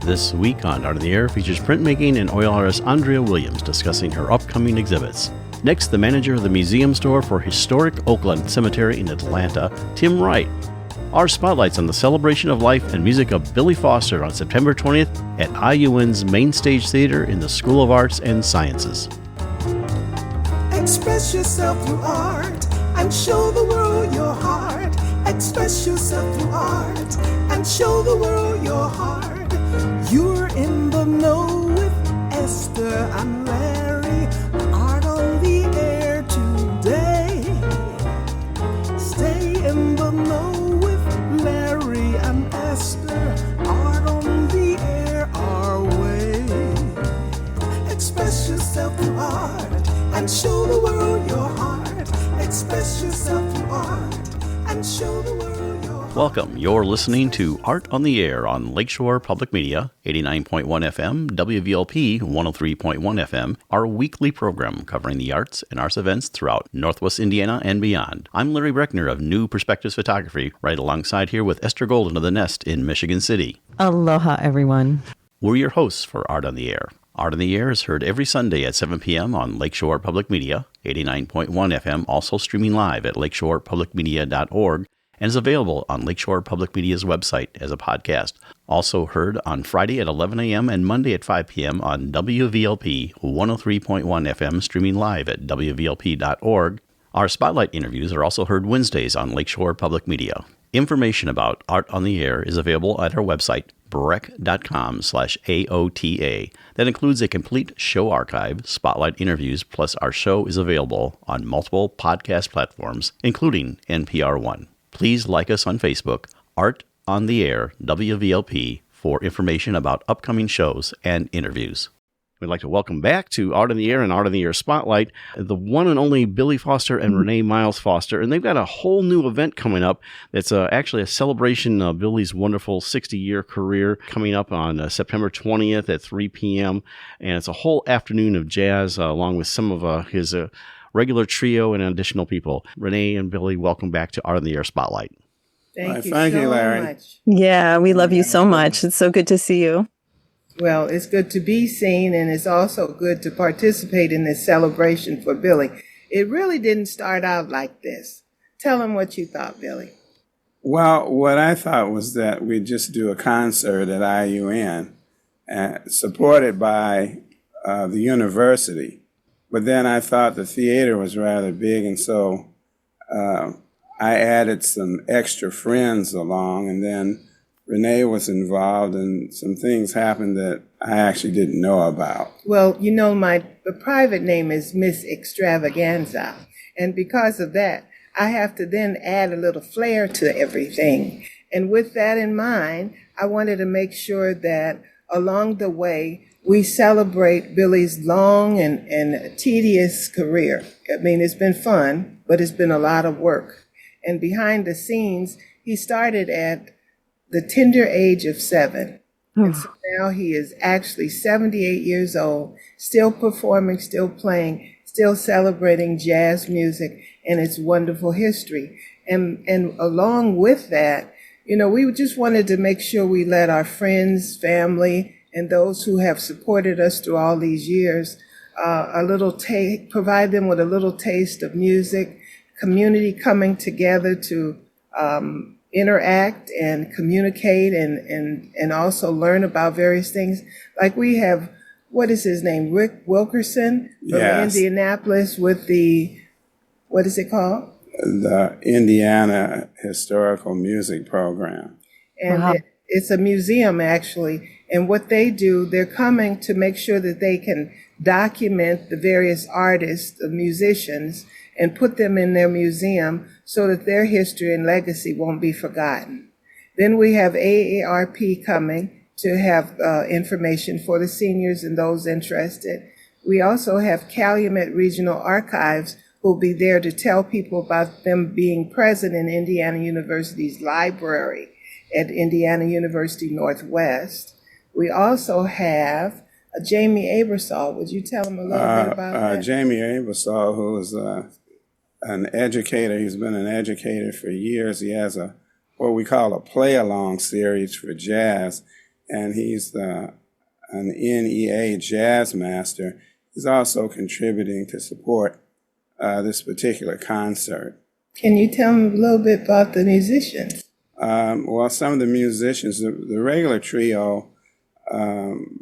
This week on Art on the Air features printmaking and oil artist Andrea Williams discussing her upcoming exhibits. Next, the manager of the museum store for historic Oakland Cemetery in Atlanta, Tim Wright. Our spotlights on the celebration of life and music of Billy Foster on September 20th at IUN's Main Stage Theater in the School of Arts and Sciences. Express yourself through art and show the world your heart. Express yourself through art and show the world your heart. You're in the know with Esther and Larry. Art on the air today. Stay in the know with Larry and Esther. Art on the air our way. Express yourself through art and show the world your heart. Express yourself through art and show the world your heart. Welcome. You're listening to Art on the Air on Lakeshore Public Media, 89.1 FM, WVLP 103.1 FM, our weekly program covering the arts and arts events throughout Northwest Indiana and beyond. I'm Larry Breckner of New Perspectives Photography, right alongside here with Esther Golden of The Nest in Michigan City. Aloha, everyone. We're your hosts for Art on the Air. Art on the Air is heard every Sunday at 7 p.m. on Lakeshore Public Media, 89.1 FM, also streaming live at lakeshorepublicmedia.org, and is available on Lakeshore Public Media's website as a podcast. Also heard on Friday at 11 a.m. and Monday at 5 p.m. on WVLP 103.1 FM, streaming live at wvlp.org. Our spotlight interviews are also heard Wednesdays on Lakeshore Public Media. Information about Art on the Air is available at our website, breck.com/AOTA. That includes a complete show archive, spotlight interviews, plus our show is available on multiple podcast platforms, including NPR One. Please like us on Facebook, Art on the Air, WVLP, for information about upcoming shows and interviews. We'd like to welcome back to Art on the Air and Art on the Air Spotlight, the one and only Billy Foster and Renee Miles Foster. And they've got a whole new event coming up. It's actually a celebration of Billy's wonderful 60-year career coming up on September 20th at 3 p.m. And it's a whole afternoon of jazz along with some of his regular trio and additional people. Renee and Billy, welcome back to Art on the Air Spotlight. Thank you so Larry. much. Yeah, we love you so much. It's so good to see you. Well, it's good to be seen, and it's also good to participate in this celebration for Billy. It really didn't start out like this. Tell them what you thought, Billy. Well, what I thought was that we'd just do a concert at IUN, supported by the university. But then I thought the theater was rather big, and so I added some extra friends along, and then Renee was involved, and some things happened that I actually didn't know about. Well, you know, the private name is Miss Extravaganza, and because of that, I have to then add a little flair to everything. And with that in mind, I wanted to make sure that along the way, we celebrate Billy's long and tedious career. I mean, it's been fun, but it's been a lot of work. And behind the scenes, he started at the tender age of 7. And so now he is actually 78 years old, still performing, still playing, still celebrating jazz music and its wonderful history. And along with that, you know, we just wanted to make sure we let our friends, family, and those who have supported us through all these years, provide them with a little taste of music, community coming together to interact and communicate and also learn about various things. Like we have, what is his name? Rick Wilkerson from Indianapolis with what is it called? The Indiana Historical Music Program. And it's a museum, actually. And what they do, they're coming to make sure that they can document the various artists, the musicians, and put them in their museum so that their history and legacy won't be forgotten. Then we have AARP coming to have information for the seniors and those interested. We also have Calumet Regional Archives who will be there to tell people about them being present in Indiana University's library at Indiana University Northwest. We also have Jamie Abersol. Would you tell him a little bit about that? Jamie Abersol, who is an educator. He's been an educator for years. He has what we call a play-along series for jazz, and he's an NEA jazz master. He's also contributing to support this particular concert. Can you tell me a little bit about the musicians? Well, some of the musicians, the regular trio,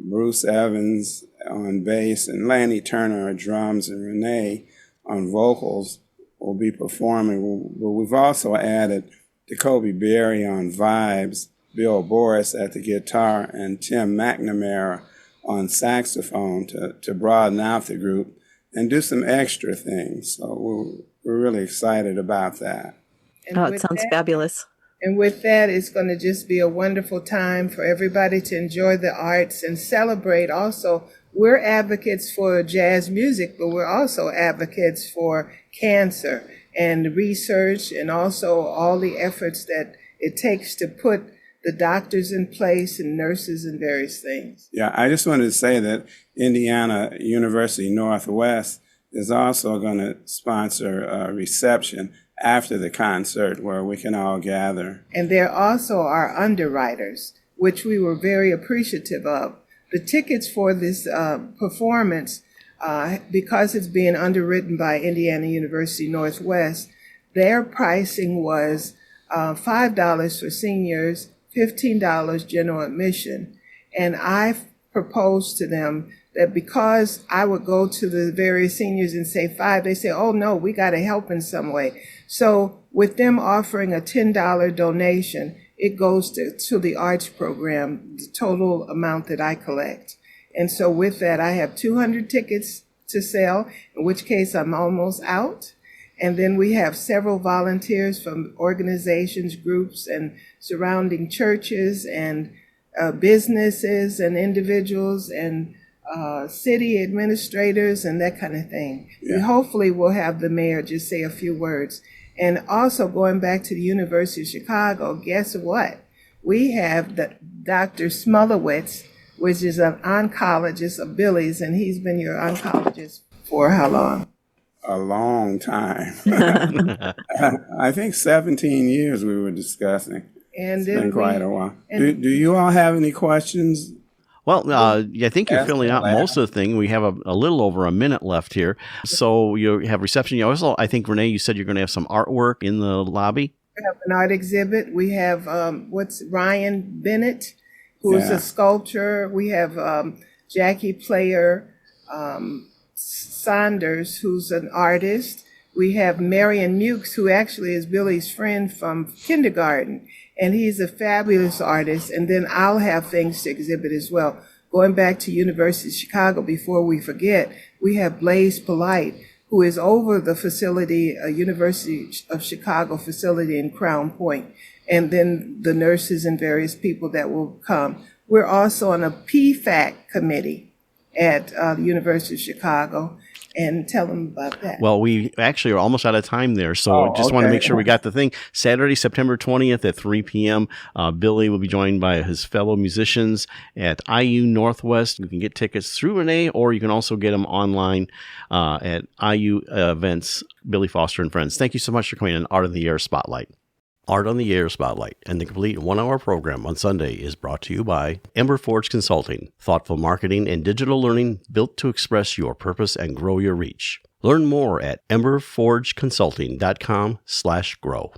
Bruce Evans on bass and Lanny Turner on drums and Renee on vocals, will be performing. But we've also added Jacoby Berry on vibes, Bill Boris at the guitar, and Tim McNamara on saxophone to broaden out the group and do some extra things. So we're really excited about that. And Oh, it with sounds that- fabulous. And with that, it's going to just be a wonderful time for everybody to enjoy the arts and celebrate. Also, we're advocates for jazz music, but we're also advocates for cancer and research, and also all the efforts that it takes to put the doctors in place and nurses and various things. Yeah, I just wanted to say that Indiana University Northwest is also going to sponsor a reception after the concert where we can all gather. And there also are underwriters, which we were very appreciative of. The tickets for this performance, because it's being underwritten by Indiana University Northwest, their pricing was $5 for seniors, $15 general admission. And I proposed to them that because I would go to the various seniors and say $5, they say, oh no, we got to help in some way. So with them offering a $10 donation, it goes to the arts program, the total amount that I collect. And so with that, I have 200 tickets to sell, in which case I'm almost out. And then we have several volunteers from organizations, groups, and surrounding churches and businesses and individuals and city administrators and that kind of thing. Yeah. We hopefully will have the mayor just say a few words. And also going back to the University of Chicago, guess what? We have Dr. Smulowitz, which is an oncologist of Billy's, and he's been your oncologist for how long? A long time. I think 17 years we were discussing. And It's then been quite a while. and- Do you all have any questions? Well, I think you're Ask filling out Atlanta. most of the thing. We have a little over a minute left here. So you have reception. You also, I think, Renee, you said you're going to have some artwork in the lobby. We have an art exhibit. We have Ryan Bennett, who is Yeah. a sculptor. We have Jackie Player Saunders, who's an artist. We have Marion Mukes, who actually is Billy's friend from kindergarten, and he's a fabulous artist. And then I'll have things to exhibit as well. Going back to University of Chicago, before we forget, we have Blaze Polite, who is over the facility, University of Chicago facility in Crown Point, and then the nurses and various people that will come. We're also on a PFAC committee at the University of Chicago, and tell them about that. Well, we actually are almost out of time there, so Oh, just want to okay. make sure we got the thing. Saturday, September 20th at 3 p.m. Billy will be joined by his fellow musicians at IU Northwest. You can get tickets through Renee, or you can also get them online at IU events, Billy Foster and Friends. Thank you so much for coming in Art on the Air Spotlight. Art on the Air Spotlight and the complete one-hour program on Sunday is brought to you by Ember Forge Consulting, thoughtful marketing and digital learning built to express your purpose and grow your reach. Learn more at emberforgeconsulting.com/grow.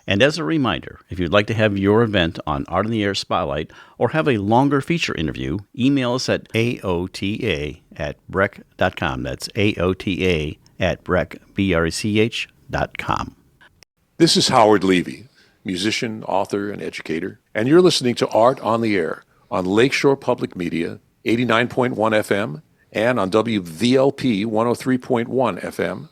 And as a reminder, if you'd like to have your event on Art on the Air Spotlight or have a longer feature interview, email us at aota@brec.com. That's aota@brec.com. This is Howard Levy, musician, author, and educator, and you're listening to Art on the Air on Lakeshore Public Media, 89.1 FM, and on WVLP 103.1 FM.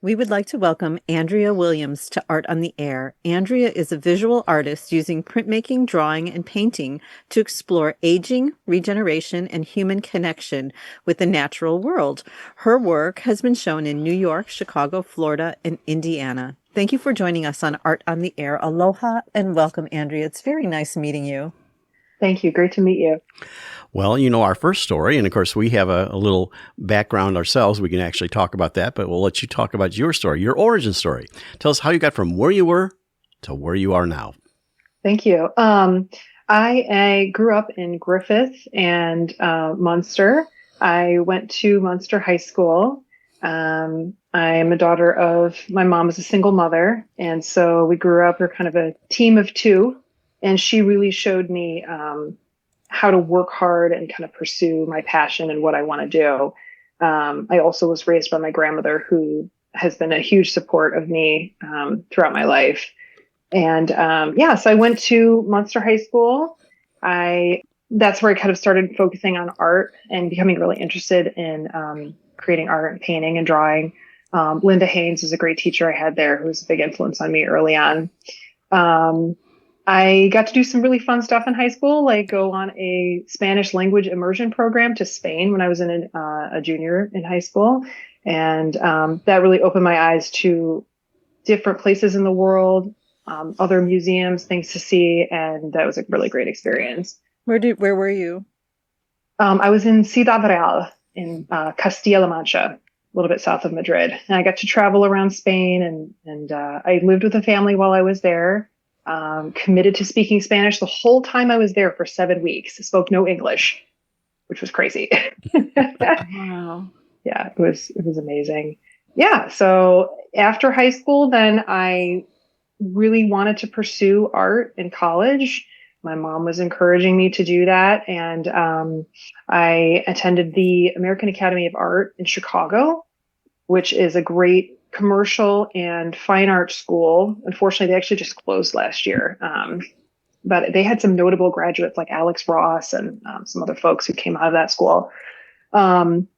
We would like to welcome Andrea Williams to Art on the Air. Andrea is a visual artist using printmaking, drawing, and painting to explore aging, regeneration, and human connection with the natural world. Her work has been shown in New York, Chicago, Florida, and Indiana. Thank you for joining us on Art on the Air. Aloha and welcome, Andrea. It's very nice meeting you. Thank you. Great to meet you. Well, you know our first story, and of course we have a little background ourselves. We can actually talk about that, but we'll let you talk about your story, your origin story. Tell us how you got from where you were to where you are now. Thank you. I grew up in Griffith and Munster. I went to Munster High School. I am a daughter of, my mom was a single mother. And so we grew up, we're kind of a team of two. And she really showed me how to work hard and kind of pursue my passion and what I want to do. I also was raised by my grandmother, who has been a huge support of me throughout my life. And so I went to Munster High School. That's where I kind of started focusing on art and becoming really interested in creating art and painting and drawing. Linda Haynes was a great teacher I had there, who was a big influence on me early on. I got to do some really fun stuff in high school, like go on a Spanish language immersion program to Spain when I was a junior in high school. And that really opened my eyes to different places in the world, other museums, things to see. And that was a really great experience. Where were you? I was in Ciudad Real in Castilla-La Mancha, a little bit south of Madrid. And I got to travel around Spain and I lived with a family while I was there. Committed to speaking Spanish the whole time I was there for 7 weeks. I spoke no English, which was crazy. Wow. Yeah, it was amazing. Yeah. So after high school, then I really wanted to pursue art in college. My mom was encouraging me to do that. And I attended the American Academy of Art in Chicago, which is a great commercial and fine arts school. Unfortunately, they actually just closed last year. But they had some notable graduates like Alex Ross and some other folks who came out of that school. When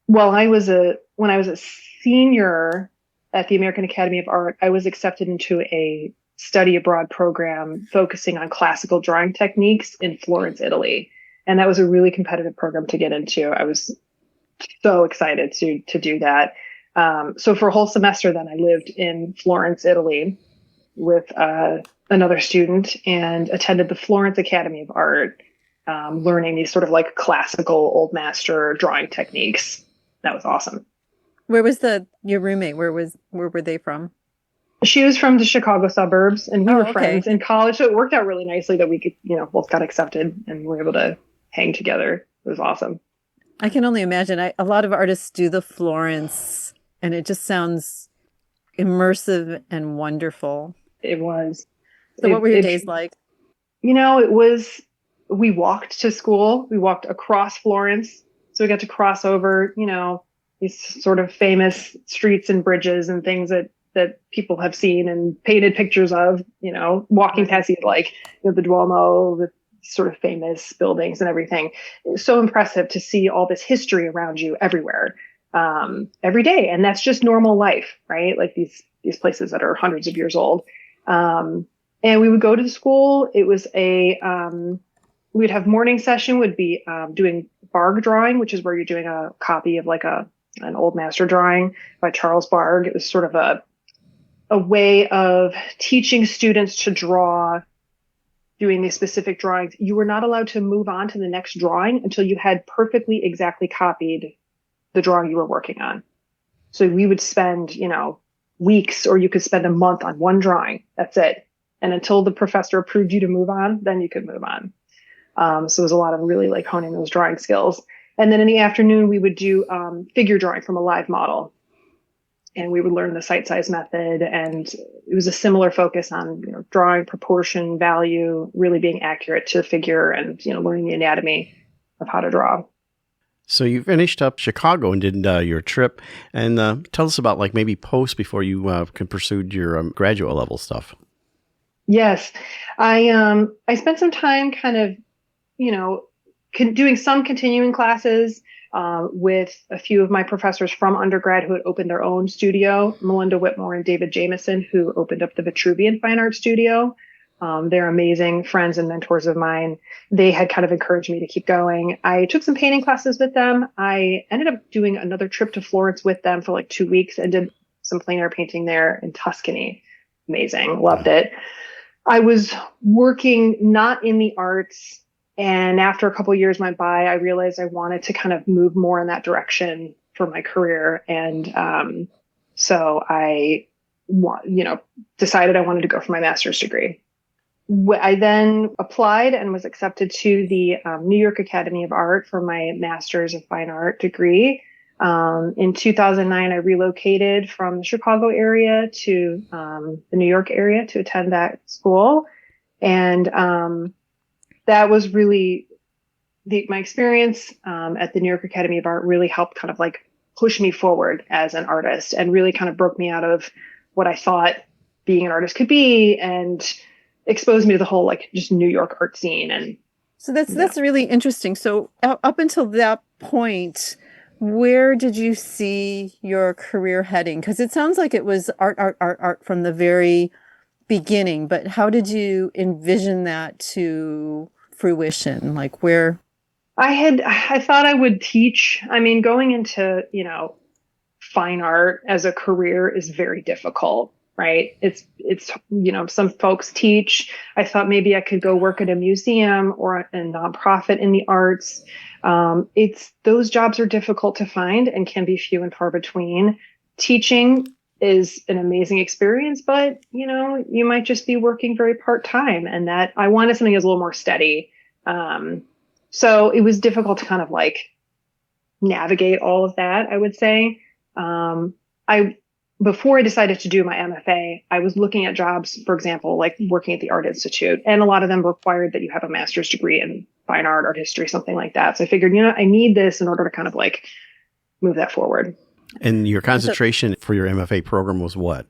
I was a senior at the American Academy of Art, I was accepted into a study abroad program focusing on classical drawing techniques in Florence, Italy. And that was a really competitive program to get into. I was so excited to do that. So for a whole semester, then I lived in Florence, Italy with another student and attended the Florence Academy of Art, learning these sort of like classical old master drawing techniques. That was awesome. Where was your roommate? Where were they from? She was from the Chicago suburbs, and we were okay. friends in college. So it worked out really nicely that we could, both got accepted and were able to hang together. It was awesome. I can only imagine. A lot of artists do the Florence, and it just sounds immersive and wonderful. It was. So what were your days like? We walked to school. We walked across Florence. So we got to cross over, these sort of famous streets and bridges and things that people have seen and painted pictures of, walking past the Duomo, the sort of famous buildings and everything. It was so impressive to see all this history around you everywhere, every day. And that's just normal life, right? Like these places that are hundreds of years old. And we would go to the school. It was we'd have morning session, would be doing Barg drawing, which is where you're doing a copy of like an old master drawing by Charles Barg. It was sort of a way of teaching students to draw, doing these specific drawings. You were not allowed to move on to the next drawing until you had perfectly exactly copied the drawing you were working on. So we would spend, weeks, or you could spend a month on one drawing. That's it. And until the professor approved you to move on, then you could move on. So it was a lot of really like honing those drawing skills. And then in the afternoon, we would do figure drawing from a live model. And we would learn the sight size method. And it was a similar focus on drawing proportion, value, really being accurate to the figure and, learning the anatomy of how to draw. So you finished up Chicago and did your trip. And tell us about like maybe before you pursued your graduate level stuff. Yes. I spent some time kind of, doing some continuing classes with a few of my professors from undergrad who had opened their own studio, Melinda Whitmore and David Jameson, who opened up the Vitruvian Fine Art Studio. They're amazing friends and mentors of mine. They had kind of encouraged me to keep going. I took some painting classes with them. I ended up doing another trip to Florence with them for like 2 weeks and did some plein air painting there in Tuscany. Amazing. Loved it. I was working not in the arts. And after a couple of years went by, I realized I wanted to kind of move more in that direction for my career. And so I, decided I wanted to go for my master's degree. I then applied and was accepted to the New York Academy of Art for my Master's of Fine Art degree. In 2009, I relocated from the Chicago area to the New York area to attend that school. And that was really my experience at the New York Academy of Art really helped kind of like push me forward as an artist and really kind of broke me out of what I thought being an artist could be and exposed me to the whole like just New York art scene. And so that's really interesting. So up until that point, where did you see your career heading? Because it sounds like it was art from the very beginning, but how did you envision that to fruition? Like where? I thought I would teach. I mean, going into, fine art as a career is very difficult, right? It's, some folks teach. I thought maybe I could go work at a museum or a nonprofit in the arts. Those jobs are difficult to find and can be few and far between. Teaching is an amazing experience, but you might just be working very part-time, and that I wanted something that's a little more steady. So it was difficult to kind of like navigate all of that, I would say. Before I decided to do my MFA, I was looking at jobs, for example, like working at the Art Institute, and a lot of them required that you have a master's degree in fine art, art history, something like that. So I figured, I need this in order to kind of like move that forward. And your concentration for your MFA program was what?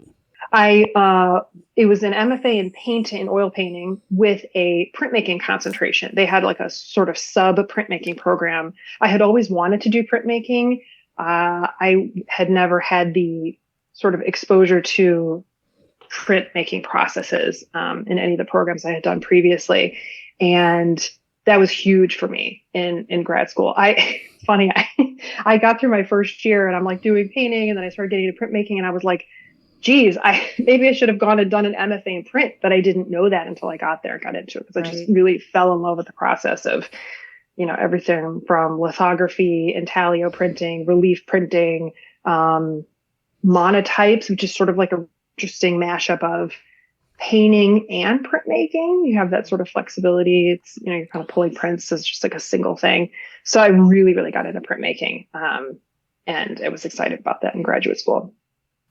It was an MFA in painting, oil painting, with a printmaking concentration. They had like a sort of sub printmaking program. I had always wanted to do printmaking. I had never had the sort of exposure to printmaking processes in any of the programs I had done previously, and that was huge for me in grad school. I got through my first year and I'm like doing painting, and then I started getting into printmaking, and I was like, geez, maybe I should have gone and done an MFA in print, but I didn't know that until I got there and got into it, because I just really fell in love with the process of, everything from lithography, intaglio printing, relief printing, monotypes, which is sort of like a interesting mashup of painting and printmaking. You have that sort of flexibility. It's, you're kind of pulling prints as just like a single thing. So I really, really got into printmaking. And I was excited about that in graduate school.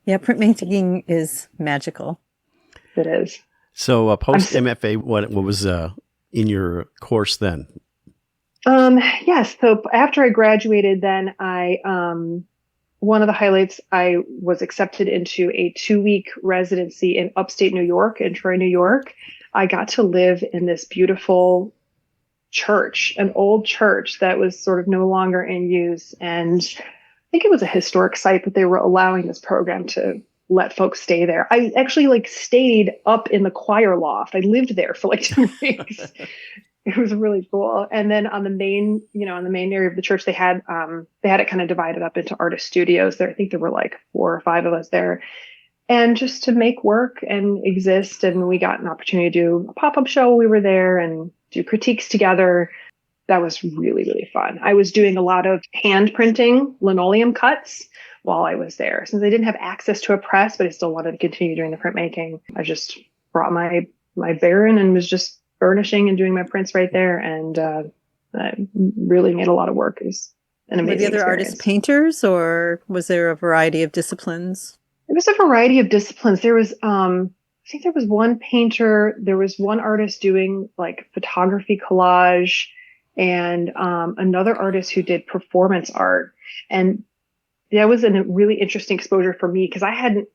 Yeah, printmaking is magical. It is. So post MFA, what was in your course then? Yes. So after I graduated, then one of the highlights, I was accepted into a 2-week residency in upstate New York, in Troy, New York. I got to live in this beautiful church, an old church that was sort of no longer in use. And I think it was a historic site, but they were allowing this program to let folks stay there. I actually stayed up in the choir loft. I lived there for 2 weeks. It was really cool. And then on the main, on the main area of the church, they had it kind of divided up into artist studios there. I think there were 4 or 5 of us there, and just to make work and exist. And we got an opportunity to do a pop-up show while we were there and do critiques together. That was really, really fun. I was doing a lot of hand printing linoleum cuts while I was there. Since I didn't have access to a press, but I still wanted to continue doing the printmaking, I just brought my Baron and was just burnishing and doing my prints right there. And I really made a lot of work. It was an amazing experience. Were the other artists painters, or was there a variety of disciplines? It was a variety of disciplines. There was, I think there was one painter. There was one artist doing photography collage, and another artist who did performance art. And that was a really interesting exposure for me, because I hadn't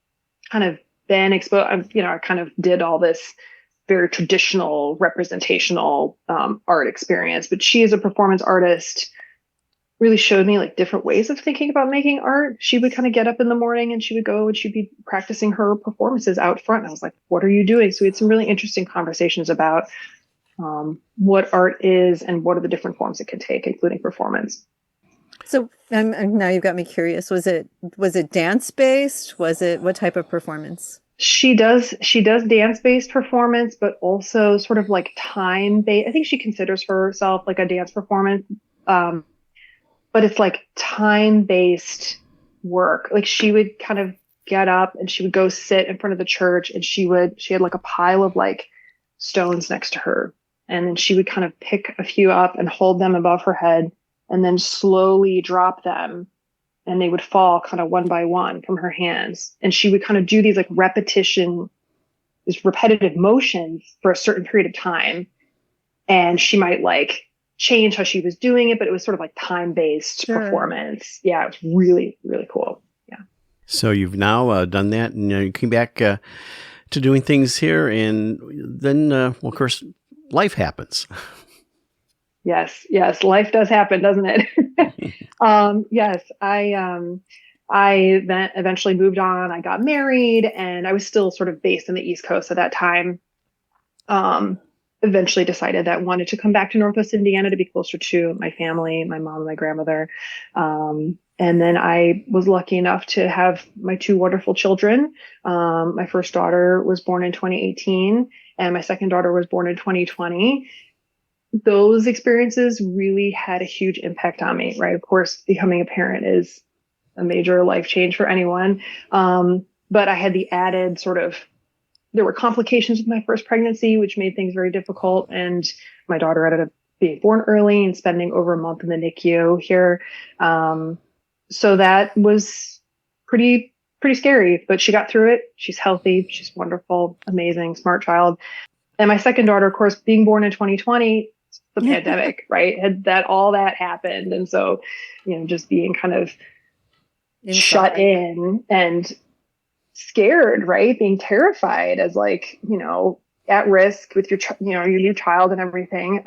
kind of been exposed. I kind of did all this very traditional representational art experience, but she, as a performance artist, really showed me different ways of thinking about making art. She would kind of get up in the morning and she would go and she'd be practicing her performances out front. And I was like, what are you doing? So we had some really interesting conversations about what art is and what are the different forms it can take, including performance. So now you've got me curious. Was it dance based? What type of performance? She does dance based performance, but also sort of time based. I think she considers herself a dance performance, but it's time based work. She would kind of get up and she would go sit in front of the church, and she had a pile of stones next to her. And then she would kind of pick a few up and hold them above her head and then slowly drop them. And they would fall kind of one by one from her hands. And she would kind of do these like these repetitive motions for a certain period of time. And she might like change how she was doing it, but it was sort of like time-based performance. Yeah, it was really, really cool. Yeah. So you've now done that, and you came back to doing things here, and then, well, of course, life happens. Yes, life does happen, doesn't it? Yes, I then eventually moved on. I got married, and I was still sort of based in the East Coast at that time. Eventually decided that I wanted to come back to Northwest Indiana to be closer to my family, my mom and my grandmother. And then I was lucky enough to have my two wonderful children. My first daughter was born in 2018, and my second daughter was born in 2020. Those experiences really had a huge impact on me, right? Of course, becoming a parent is a major life change for anyone. But I had the added there were complications with my first pregnancy, which made things very difficult. And my daughter ended up being born early and spending over a month in the NICU here. So that was pretty scary, but she got through it. She's healthy. She's wonderful, amazing, smart child. And my second daughter, of course, being born in 2020, the pandemic, right? All that happened. And so, just being kind of shut in and scared, right? Being terrified as at risk with your new child and everything,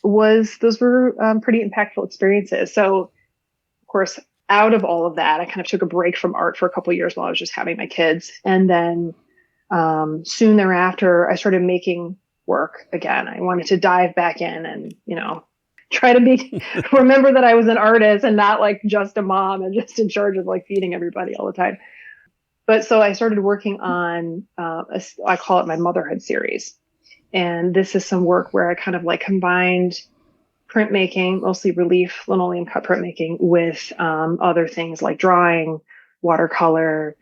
those were pretty impactful experiences. So of course, out of all of that, I kind of took a break from art for a couple of years while I was just having my kids. And then soon thereafter, I started making work again. I wanted to dive back in and, try to remember that I was an artist and not like just a mom and just in charge of like feeding everybody all the time. But so I started working on, I call it my motherhood series. And this is some work where I kind of like combined printmaking, mostly relief, linoleum cut printmaking with other things like drawing, watercolor.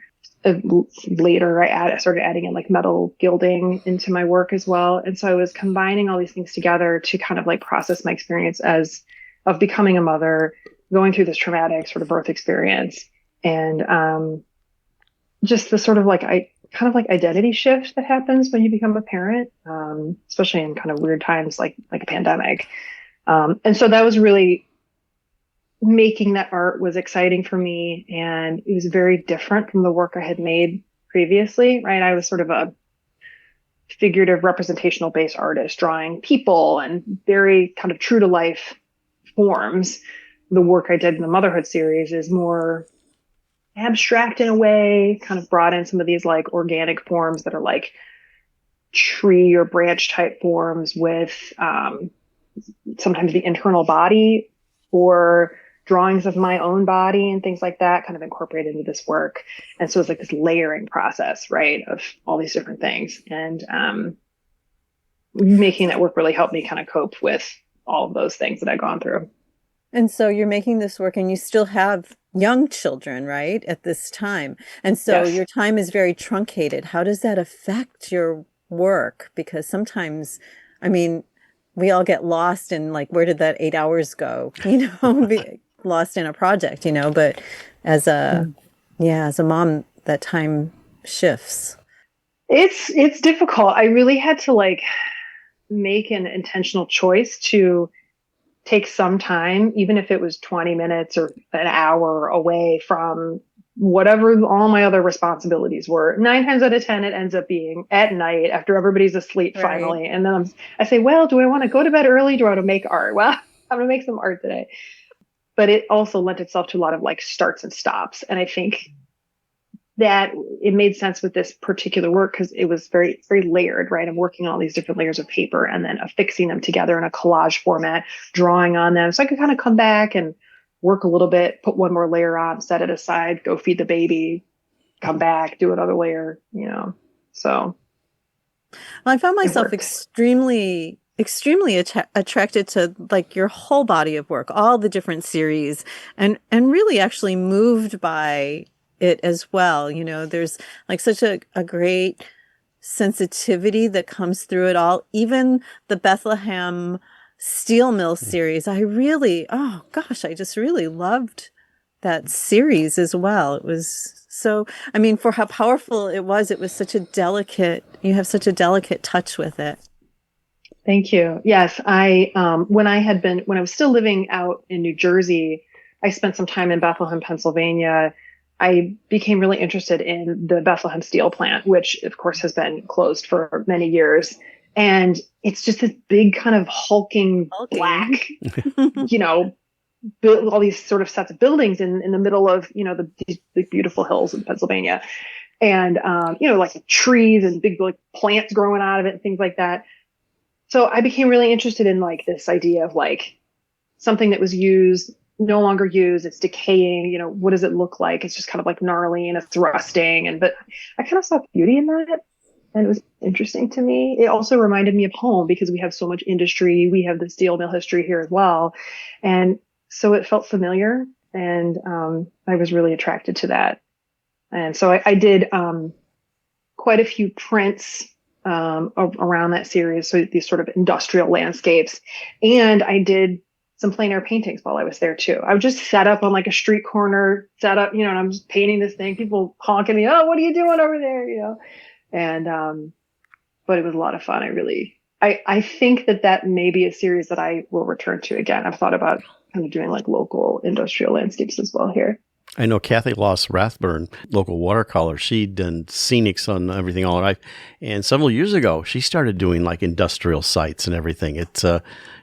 Later, I started adding in like metal gilding into my work as well. And so I was combining all these things together to kind of like process my experience of becoming a mother, going through this traumatic sort of birth experience, and just the sort of like identity shift that happens when you become a parent, especially in kind of weird times like a pandemic. And so that was really making that art was exciting for me, and it was very different from the work I had made previously, right? I was sort of a figurative representational based artist, drawing people and very kind of true to life forms. The work I did in the motherhood series is more abstract in a way, kind of brought in some of these like organic forms that are like tree or branch type forms with sometimes the internal body or drawings of my own body and things like that kind of incorporated into this work. And so it's like this layering process, right, of all these different things. And making that work really helped me kind of cope with all of those things that I'd gone through. And so you're making this work and you still have young children, right, at this time. And so Yes. Your time is very truncated. How does that affect your work? Because sometimes, we all get lost in like, where did that 8 hours go? Be lost in a project, but as a mom, that time shifts. It's difficult. I really had to like make an intentional choice to take some time, even if it was 20 minutes or an hour away from whatever all my other responsibilities were. 9 times out of 10, it ends up being at night after everybody's asleep finally. And then I say, well, do I want to go to bed early? Do I want to make art? Well, I'm going to make some art today. But it also lent itself to a lot of like starts and stops. And I think that it made sense with this particular work because it was very, very layered, right? I'm working on all these different layers of paper and then affixing them together in a collage format, drawing on them. So I could kind of come back and work a little bit, put one more layer on, set it aside, go feed the baby, come back, do another layer, so. Well, I found myself extremely attracted to like your whole body of work, all the different series, and really actually moved by it as well. There's like such a great sensitivity that comes through it all. Even the Bethlehem Steel Mill series, I just really loved that series as well. It was so, I mean, for how powerful it was such a delicate, you have such a delicate touch with it. Thank you. Yes, when I was still living out in New Jersey, I spent some time in Bethlehem, Pennsylvania. I became really interested in the Bethlehem steel plant, which of course has been closed for many years. And it's just this big kind of hulking. Black, built all these sort of sets of buildings in the middle of, the beautiful hills in Pennsylvania. And, like trees and big like plants growing out of it and things like that. So I became really interested in like this idea of like something that was used, no longer used, it's decaying, what does it look like? It's just kind of like gnarly and it's rusting. But I kind of saw beauty in that. And it was interesting to me. It also reminded me of home because we have so much industry. We have the steel mill history here as well. And so it felt familiar, and I was really attracted to that. And so I did quite a few prints around that series. So these sort of industrial landscapes. And I did some plein air paintings while I was there too. I would just set up on like a street corner, and I'm just painting this thing. People honking me, "Oh, what are you doing over there?" And, but it was a lot of fun. I think that may be a series that I will return to again. I've thought about kind of doing like local industrial landscapes as well here. I know Kathy Loss Rathburn, local watercolor. She'd done scenics on everything all her life. And several years ago, she started doing like industrial sites and everything. It's,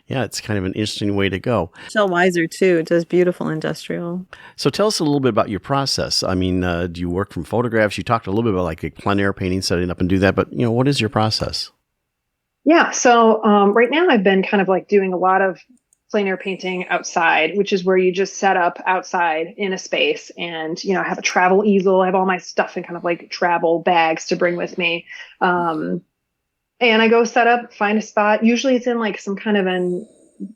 it's kind of an interesting way to go. Michelle Weiser, too, does beautiful industrial. So tell us a little bit about your process. I mean, do you work from photographs? You talked a little bit about like a plein air painting, setting up and do that. But, what is your process? Yeah. So right now I've been kind of like doing a lot of plein air painting outside, which is where you just set up outside in a space and, I have a travel easel. I have all my stuff in kind of like travel bags to bring with me. And I go set up, find a spot. Usually it's in like some kind of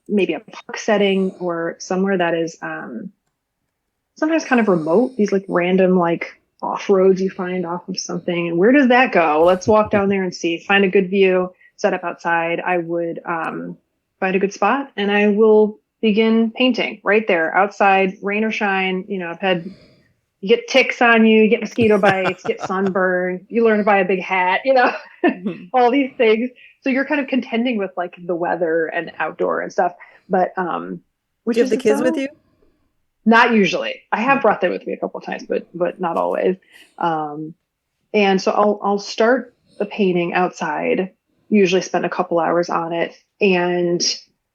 maybe a park setting or somewhere that is sometimes kind of remote. These like random like off roads you find off of something. And where does that go? Let's walk down there and see. Find a good view, set up outside. I would find a good spot and I will begin painting right there outside, rain or shine. You get ticks on you, get mosquito bites, get sunburn, you learn to buy a big hat, all these things. So you're kind of contending with like the weather and outdoor and stuff. But, which do you have the kids with you? Not usually. I have brought them with me a couple of times, but not always. And so I'll start the painting outside, usually spend a couple hours on it. And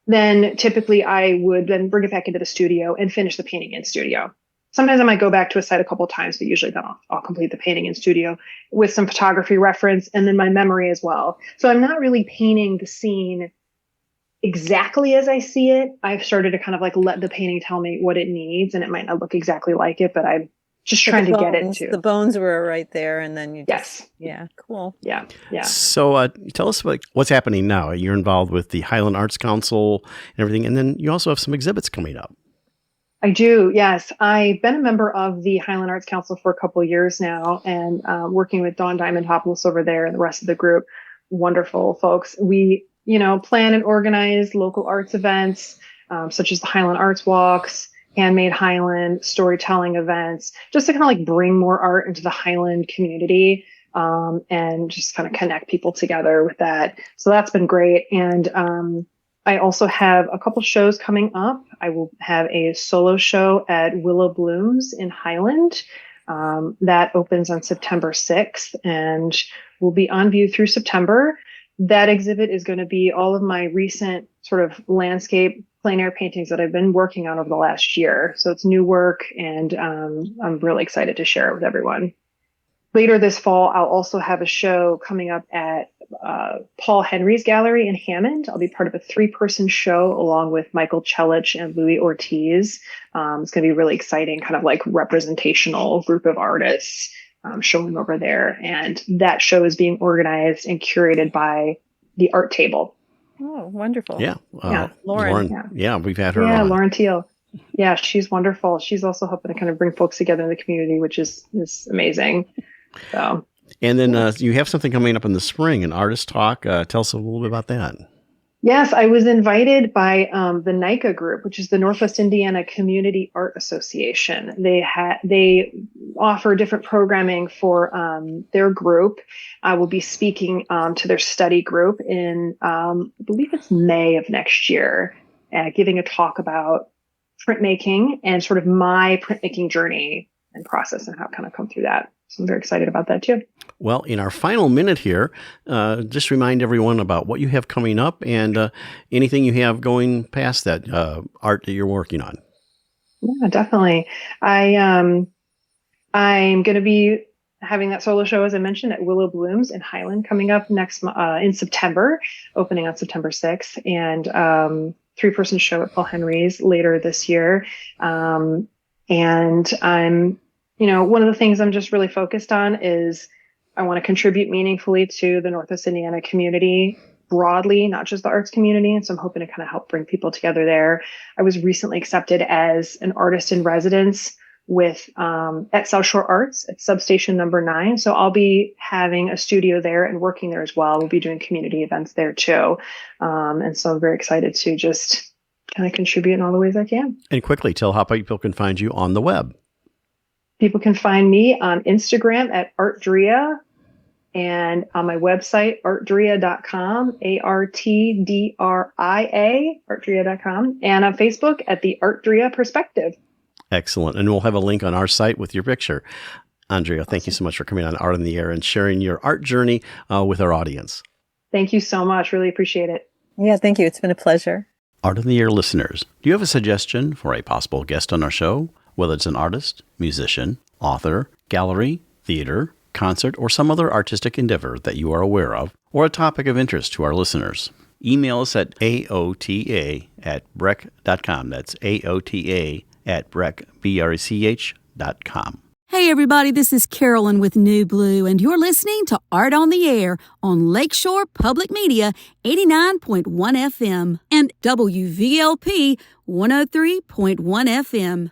then typically I would then bring it back into the studio and finish the painting in studio. Sometimes I might go back to a site a couple of times, but usually then I'll complete the painting in studio with some photography reference and then my memory as well. So I'm not really painting the scene exactly as I see it. I've started to kind of like let the painting tell me what it needs, and it might not look exactly like it, but I'm just trying to get it to. The bones were right there, and then you just, yes. Yeah, cool. Yeah. So tell us what's happening now. You're involved with the Highland Arts Council and everything, and then you also have some exhibits coming up. I do, yes. I've been a member of the Highland Arts Council for a couple of years now, and working with Dawn Diamond-Hopeless over there and the rest of the group. Wonderful folks. We, plan and organize local arts events, such as the Highland Arts Walks, Handmade Highland, storytelling events, just to kind of like bring more art into the Highland community, and just kind of connect people together with that. So that's been great. And I also have a couple shows coming up. I will have a solo show at Willow Blooms in Highland. That opens on September 6th and will be on view through September. That exhibit is going to be all of my recent sort of landscape plein air paintings that I've been working on over the last year. So it's new work, and I'm really excited to share it with everyone. Later this fall, I'll also have a show coming up at Paul Henry's Gallery in Hammond. I'll be part of a 3-person show along with Michael Chelich and Louis Ortiz. It's going to be really exciting, kind of like representational group of artists showing over there. And that show is being organized and curated by the Art Table. Oh, wonderful. Yeah. Lauren. Yeah, we've had her on. Yeah, Lauren Teal. Yeah, she's wonderful. She's also helping to kind of bring folks together in the community, which is amazing. So And then you have something coming up in the spring, an artist talk. Tell us a little bit about that. Yes, I was invited by the NICA group, which is the Northwest Indiana Community Art Association. They offer different programming for their group. I will be speaking to their study group in, I believe it's May of next year, giving a talk about printmaking and sort of my printmaking journey and process and how I've kind of come through that. So I'm very excited about that too. Well, in our final minute here, just remind everyone about what you have coming up and anything you have going past that art that you're working on. Yeah, definitely. I'm going to be having that solo show, as I mentioned, at Willow Blooms in Highland coming up next in September, opening on September 6th, and 3-person show at Paul Henry's later this year. And I'm, one of the things I'm just really focused on is I want to contribute meaningfully to the Northwest Indiana community broadly, not just the arts community. And so I'm hoping to kind of help bring people together there. I was recently accepted as an artist in residence with at South Shore Arts at Substation Number 9. So I'll be having a studio there and working there as well. We'll be doing community events there too. And so I'm very excited to just kind of contribute in all the ways I can. And quickly tell how people can find you on the web. People can find me on Instagram at ArtDrea and on my website, artdrea.com, ARTDRIA, artdrea.com, and on Facebook at the ArtDrea Perspective. Excellent. And we'll have a link on our site with your picture. Andrea, thank you so much for coming on Art on the Air and sharing your art journey with our audience. Thank you so much. Really appreciate it. Yeah, thank you. It's been a pleasure. Art on the Air listeners, do you have a suggestion for a possible guest on our show? Whether it's an artist, musician, author, gallery, theater, concert, or some other artistic endeavor that you are aware of, or a topic of interest to our listeners. Email us at aota@brech.com. That's aota@brech.com. Hey everybody, this is Carolyn with New Blue, and you're listening to Art on the Air on Lakeshore Public Media 89.1 FM and WVLP 103.1 FM.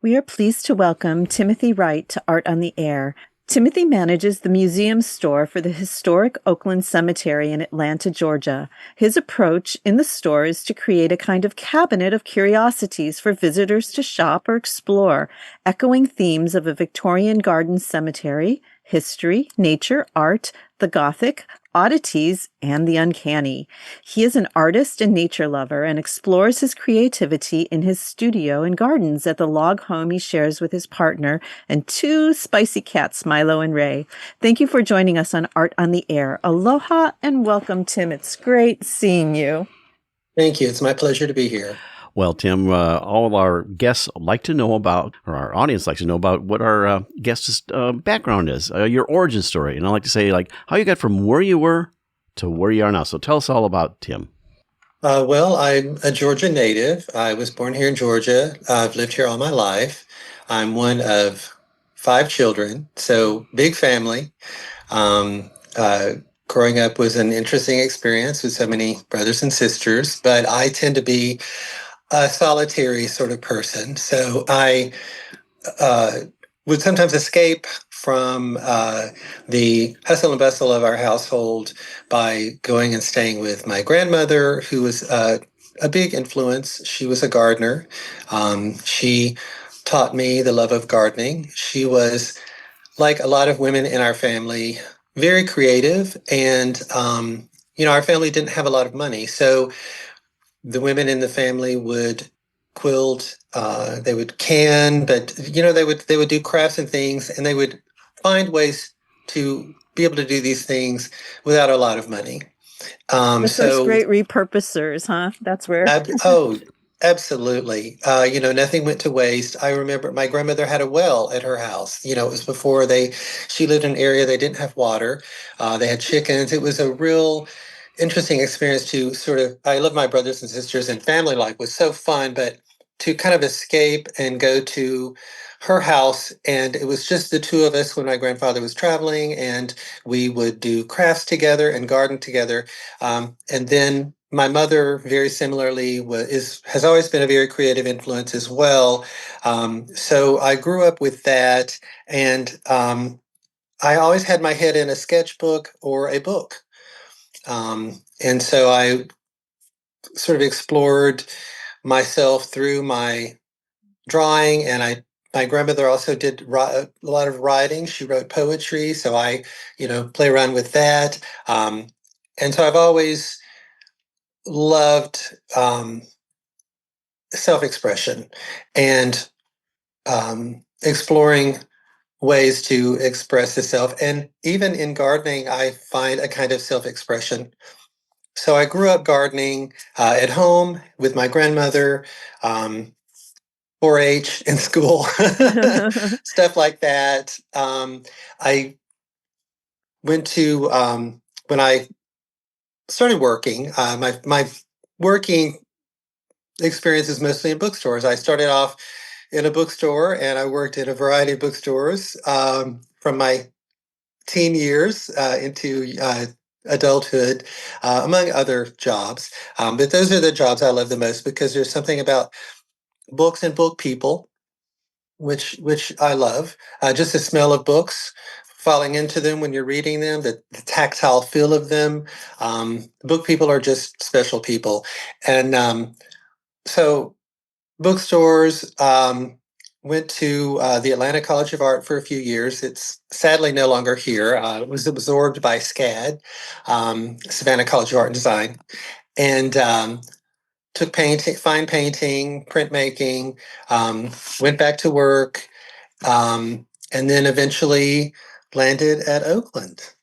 We are pleased to welcome Timothy Wright to Art on the Air. Timothy manages the museum store for the historic Oakland Cemetery in Atlanta, Georgia. His approach in the store is to create a kind of cabinet of curiosities for visitors to shop or explore, echoing themes of a Victorian garden cemetery, history, nature, art, the Gothic, oddities, and the uncanny. He is an artist and nature lover and explores his creativity in his studio and gardens at the log home he shares with his partner and 2 spicy cats, Milo and Ray. Thank you for joining us on Art on the Air. Aloha and welcome, Tim. It's great seeing you. Thank you. It's my pleasure to be here. Well, Tim, all of our guests like to know about, or our audience likes to know about what our guest's background is, your origin story. And I like to say, like, how you got from where you were to where you are now. So tell us all about Tim. Well, I'm a Georgia native. I was born here in Georgia. I've lived here all my life. I'm one of 5 children, so big family. Growing up was an interesting experience with so many brothers and sisters, but I tend to be a solitary sort of person. So I would sometimes escape from the hustle and bustle of our household by going and staying with my grandmother, who was a big influence. She was a gardener. She taught me the love of gardening. She was, like a lot of women in our family, very creative. And, our family didn't have a lot of money. So the women in the family would quilt, they would can, but they would do crafts and things, and they would find ways to be able to do these things without a lot of money. Those great repurposers, huh? That's where. Absolutely. Nothing went to waste. I remember my grandmother had a well at her house. It was before she lived in an area they didn't have water. They had chickens. It was a real interesting experience to I love my brothers and sisters, and family life was so fun, but to kind of escape and go to her house. And it was just the 2 of us when my grandfather was traveling, and we would do crafts together and garden together. And then my mother, very similarly, has always been a very creative influence as well. So I grew up with that, and I always had my head in a sketchbook or a book. And so I sort of explored myself through my drawing, and my grandmother also did a lot of writing. She wrote poetry, so I, play around with that. And so I've always loved self-expression and exploring ways to express the self. And even in gardening, I find a kind of self-expression. So I grew up gardening at home with my grandmother, 4-H in school, stuff like that. I went to when I started working. My working experience is mostly in bookstores. I started off in a bookstore, and I worked in a variety of bookstores from my teen years into adulthood, among other jobs. But those are the jobs I love the most because there's something about books and book people, which I love. Just the smell of books, falling into them when you're reading them, the tactile feel of them. Book people are just special people, and so bookstores. Went to the Atlanta College of Art for a few years. It's sadly no longer here. It was absorbed by SCAD, Savannah College of Art and Design, and took painting, fine painting, printmaking, went back to work, and then eventually landed at Oakland.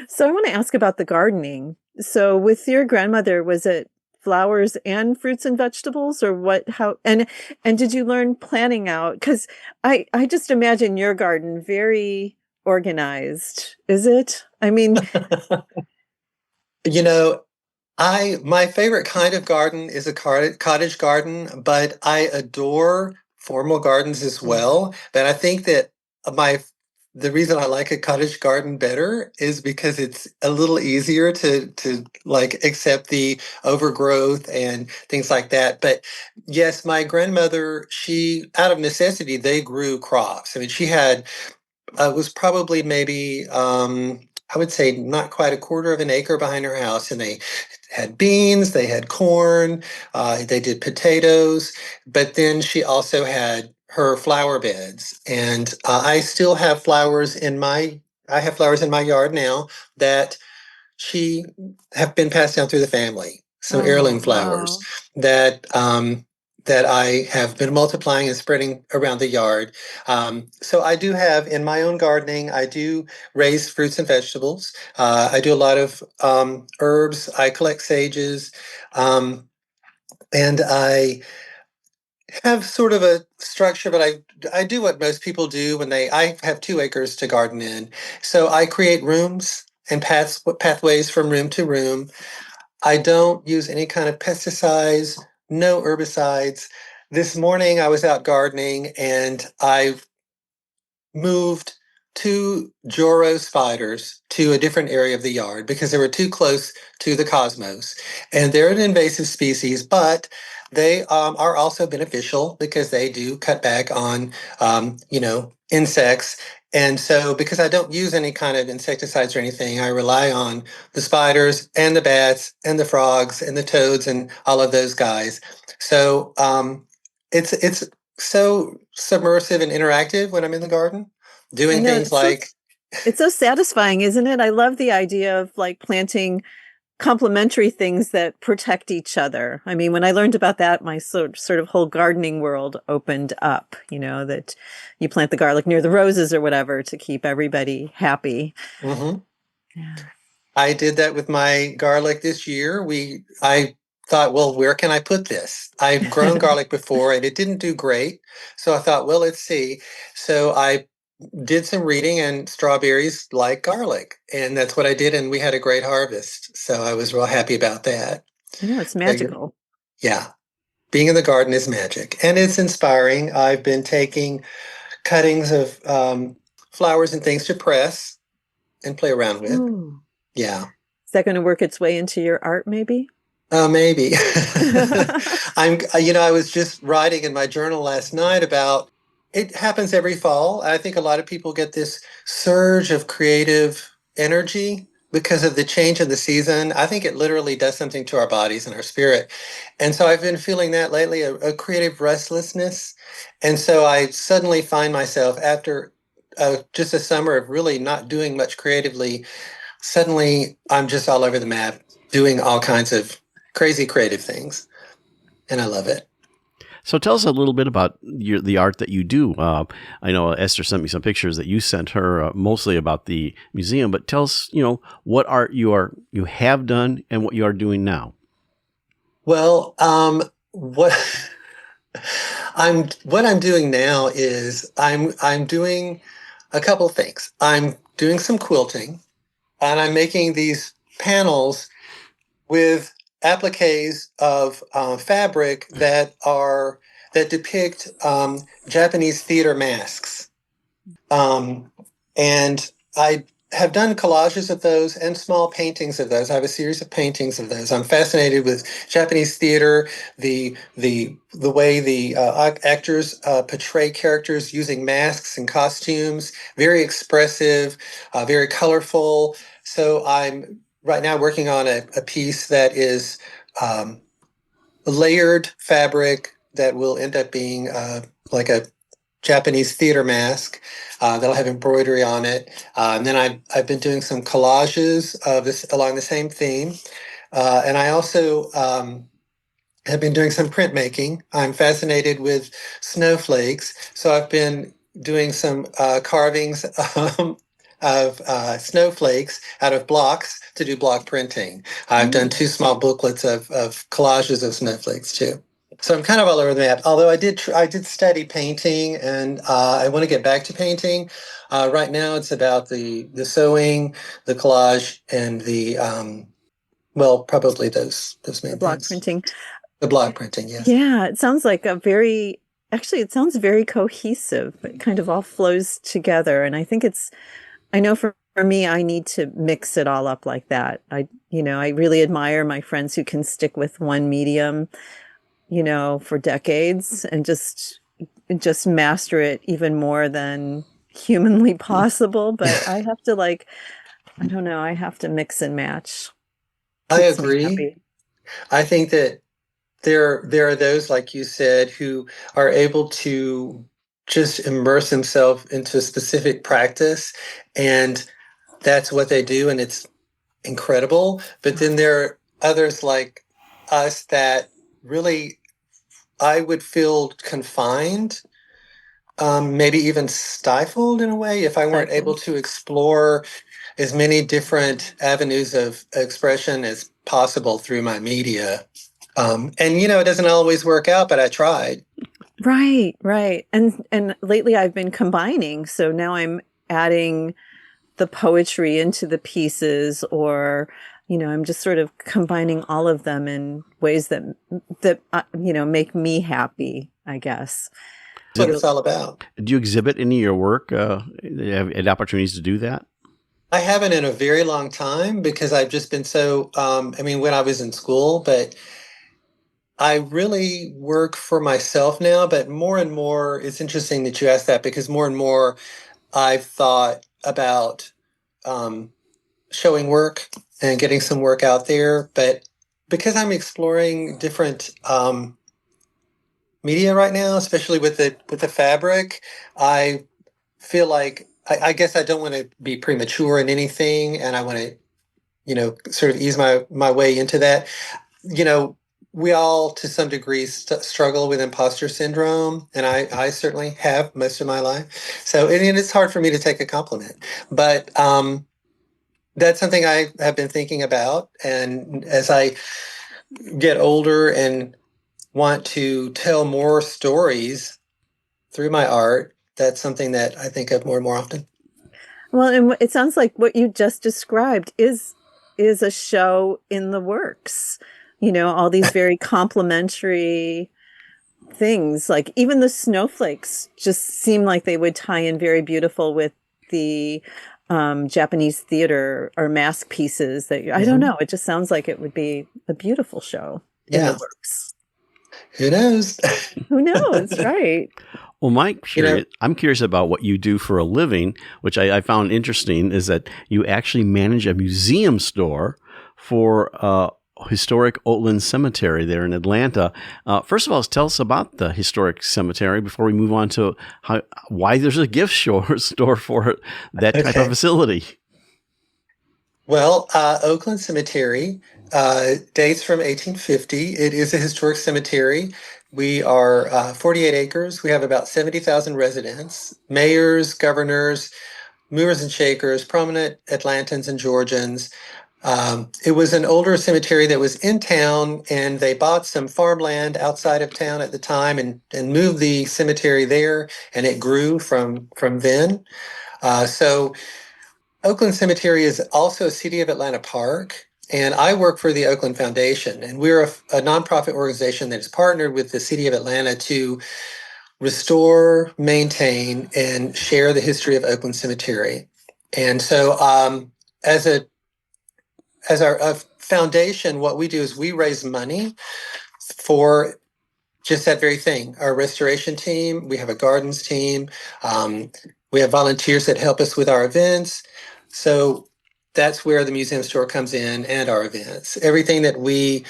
So I want to ask about the gardening. So with your grandmother, was it flowers and fruits and vegetables, or what? How and did you learn planning out? Because I just imagine your garden very organized. Is it? I mean, You know, my favorite kind of garden is a cottage garden, but I adore formal gardens as well. But I think that my the reason I like a cottage garden better is because it's a little easier to like accept the overgrowth and things like that. But yes, my grandmother, she out of necessity, they grew crops. I mean, she had was probably maybe I would say not quite a quarter of an acre behind her house, and they had beans, they had corn, they did potatoes, but then she also had her flower beds, and I still have flowers in my I have flowers in my yard now that she have been passed down through the family. Some heirloom flowers wow. that I have been multiplying and spreading around the yard. So I do have in my own gardening, I do raise fruits and vegetables. I do a lot of herbs. I collect sages. And I have sort of a structure, but I do what most people do when I have 2 acres to garden in. So I create rooms and pathways from room to room. I don't use any kind of pesticides, no herbicides. This morning I was out gardening and I moved 2 Joro spiders to a different area of the yard because they were too close to the cosmos. And they're an invasive species, but they are also beneficial because they do cut back on, insects. And so, because I don't use any kind of insecticides or anything, I rely on the spiders and the bats and the frogs and the toads and all of those guys. So it's so submersive and interactive when I'm in the garden, I doing know things like it's so satisfying, isn't it? I love the idea of like planting complementary things that protect each other. I mean, when I learned about that, my sort of whole gardening world opened up, that you plant the garlic near the roses or whatever to keep everybody happy. Mhm. Yeah. I did that with my garlic this year. I thought, well, where can I put this? I've grown garlic before and it didn't do great. So I thought, well, let's see. So I did some reading, and strawberries like garlic. And that's what I did. And we had a great harvest. So I was real happy about that. I know it's So, magical. yeah, being in the garden is magic and it's inspiring. I've been taking cuttings of flowers and things to press and play around with. Ooh. Yeah. Is that going to work its way into your art, maybe? Maybe. I was just writing in my journal last night about it happens every fall. I think a lot of people get this surge of creative energy because of the change in the season. I think it literally does something to our bodies and our spirit. And so I've been feeling that lately, a creative restlessness. And so I suddenly find myself after just a summer of really not doing much creatively, suddenly I'm just all over the map doing all kinds of crazy creative things. And I love it. So tell us a little bit about the art that you do. I know Esther sent me some pictures that you sent her, mostly about the museum. But tell us, what art you have done and what you are doing now. Well, what I'm doing now is I'm doing a couple things. I'm doing some quilting, and I'm making these panels with appliques of fabric that depict Japanese theater masks. And I have done collages of those and small paintings of those. I have a series of paintings of those. I'm fascinated with Japanese theater, the way the actors portray characters using masks and costumes, very expressive, very colorful. So I'm right now working on a piece that is layered fabric that will end up being like a Japanese theater mask that'll have embroidery on it. And then I've been doing some collages of this along the same theme. And I also have been doing some printmaking. I'm fascinated with snowflakes. So I've been doing some carvings of snowflakes out of blocks to do block printing. I've done 2 small booklets of collages of snowflakes too. So I'm kind of all over the map. Although I did study painting, and I want to get back to painting. Right now, it's about the sewing, the collage, and the probably those main The block things. printing. The block printing, yes. Yeah, it sounds like it sounds very cohesive. It kind of all flows together, and I think I know for me, I need to mix it all up like that. I really admire my friends who can stick with one medium, for decades and just master it even more than humanly possible. But I have to I don't know, I have to mix and match. I agree. I think that there are those, like you said, who are able to just immerse themselves into a specific practice, and that's what they do, and it's incredible. But then there are others like us that really I would feel confined, maybe even stifled in a way if I weren't able to explore as many different avenues of expression as possible through my media. And it doesn't always work out, but I tried. Right. And lately I've been combining. So now I'm adding the poetry into the pieces, or I'm just sort of combining all of them in ways that make me happy, I guess. That's what it's all about. Do you exhibit any of your work? Have had opportunities to do that? I haven't in a very long time because I've just been so, when I was in school, but I really work for myself now. But more and more, it's interesting that you asked that, because more and more I've thought about showing work and getting some work out there. But because I'm exploring different media right now, especially with the fabric, I feel like I guess I don't want to be premature in anything, and I want to, sort of ease my way into that. We all, to some degree, struggle with imposter syndrome, and I certainly have most of my life. So, and it's hard for me to take a compliment, but that's something I have been thinking about. And as I get older and want to tell more stories through my art, that's something that I think of more and more often. Well, and it sounds like what you just described is a show in the works. All these very complementary things, like even the snowflakes just seem like they would tie in very beautiful with the Japanese theater or mask pieces that I don't know. It just sounds like it would be a beautiful show in the works. Who knows? Who knows, right? Well, I'm curious about what you do for a living, which I found interesting, is that you actually manage a museum store for historic Oakland Cemetery there in Atlanta. First of all, tell us about the historic cemetery before we move on to why there's a gift store for that type of facility. Well, Oakland Cemetery dates from 1850. It is a historic cemetery. We are 48 acres. We have about 70,000 residents, mayors, governors, movers and shakers, prominent Atlantans and Georgians. It was an older cemetery that was in town, and they bought some farmland outside of town at the time and moved the cemetery there, and it grew from then. So Oakland Cemetery is also a City of Atlanta park, and I work for the Oakland Foundation, and we're a nonprofit organization that is partnered with the City of Atlanta to restore, maintain, and share the history of Oakland Cemetery. And so as our foundation, what we do is we raise money for just that very thing. Our restoration team, we have a gardens team, we have volunteers that help us with our events. So that's where the museum store comes in, and our events. Everything that we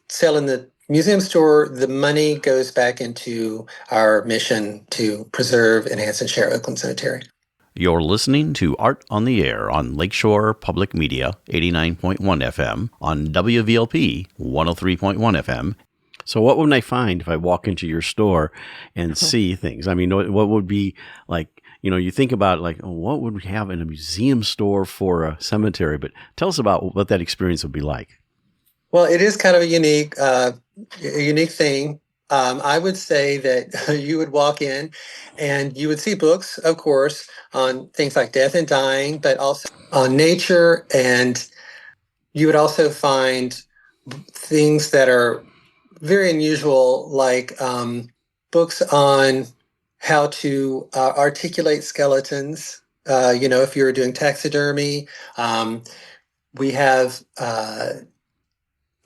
sell in the museum store, the money goes back into our mission to preserve, enhance, and share Oakland Cemetery. You're listening to Art on the Air on Lakeshore Public Media, 89.1 FM, on WVLP, 103.1 FM. So what would I find if I walk into your store and see things? I mean, what would be like, you think about like, what would we have in a museum store for a cemetery? But tell us about what that experience would be like. Well, it is kind of a unique thing. I would say that you would walk in and you would see books, of course, on things like death and dying, but also on nature. And you would also find things that are very unusual, like books on how to articulate skeletons. If you're doing taxidermy, we have